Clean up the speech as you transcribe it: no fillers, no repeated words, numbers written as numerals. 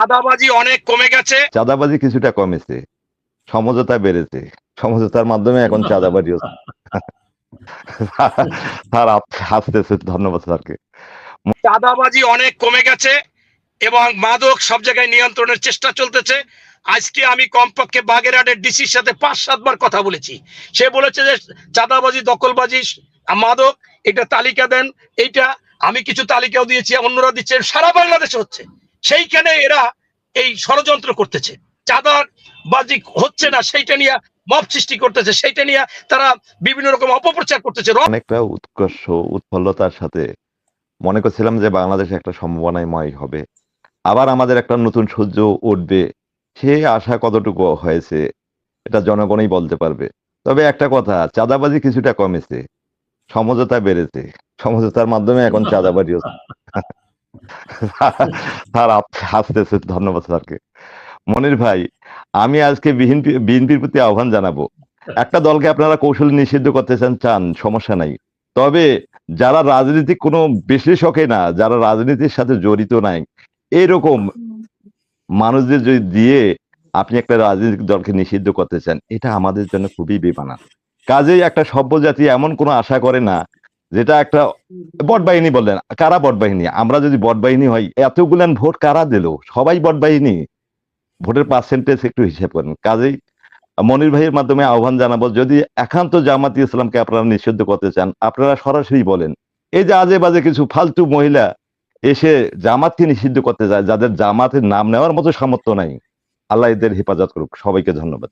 চাঁদাবাজি অনেক কমে গেছে। চাঁদাবাজি কিছুটা কমেছে, সমঝোতা বেড়েছে। সমঝোতার মাধ্যমে এখন চাঁদাবাজি হচ্ছে। স্যার হাসতেছে, ধন্যবাদ স্যারকে। চাঁদাবাজি অনেক কমে গেছে এবং মাদক সব জায়গায় নিয়ন্ত্রণের চেষ্টা চলতেছে। আজকে আমি কমপক্ষে বাগেরহাটের ডিসির সাথে 5-7 বার কথা বলেছি। সে বলেছে যে চাঁদাবাজি, দখলবাজি, মাদক এটা তালিকা দেন। এইটা আমি কিছু তালিকাও দিয়েছি, অন্যরা দিচ্ছে, সারা বাংলাদেশে হচ্ছে। সেইখানে এরা এই ষড়যন্ত্র করতেছে, চাঁদাবাজি হচ্ছে না সেইটা নিয়ে মব সৃষ্টি করতেছে, সেইটা নিয়ে তারা বিভিন্ন রকম অপপ্রচার করতেছে। অনেকটা উৎকর্ষ উৎফুল্লতার সাথে মনে করছিলাম যে বাংলাদেশ একটা সম্ভাবনাময় হবে, আবার আমাদের একটা নতুন সূর্য উঠবে। সে আশা কতটুকু হয়েছে এটা জনগণই বলতে পারবে। তবে একটা কথা, চাঁদাবাজি কিছুটা কমেছে, সমঝোতা বেড়েছে। সমঝোতার মাধ্যমে এখন চাঁদাবাজি হচ্ছে। স্যার হাসতেছে, ধন্যবাদ স্যারকে। মনির ভাই, আমি আজকে বিএনপির প্রতি আহ্বান জানাবো। একটা দলকে আপনারা কৌশলে নিষিদ্ধ করতে চান, সমস্যা নাই। তবে যারা রাজনীতি কোনো বিশ্লেষকে না, যারা রাজনীতির সাথে জড়িত নাই, এরকম মানুষদের যদি দিয়ে আপনি একটা রাজনৈতিক দলকে নিষিদ্ধ করতে চান, এটা আমাদের জন্য খুবই বেমানান। কাজেই একটা সভ্য জাতি এমন কোনো আশা করে না, যেটা একটা বট বাহিনী বললেন, কারা বট বাহিনী? আমরা যদি বট বাহিনী হই, এতগুলান ভোট কারা দিল? সবাই বট বাহিনী? ভোটের পার্সেন্টেজ একটু হিসাব করেন। কাজেই মনির ভাইয়ের মাধ্যমে আহ্বান জানাবো, যদি একান্ত জামাতি ইসলামকে আপনারা নিষিদ্ধ করতে চান, আপনারা সরাসরি বলেন। এই যে আজে বাজে কিছু ফালতু মহিলা এসে জামাতকে নিষিদ্ধ করতে যায়, যাদের জামাতের নাম নেওয়ার মতো সামর্থ্য নাই, আল্লাহ এদের হেফাজত করুক। সবাইকে ধন্যবাদ।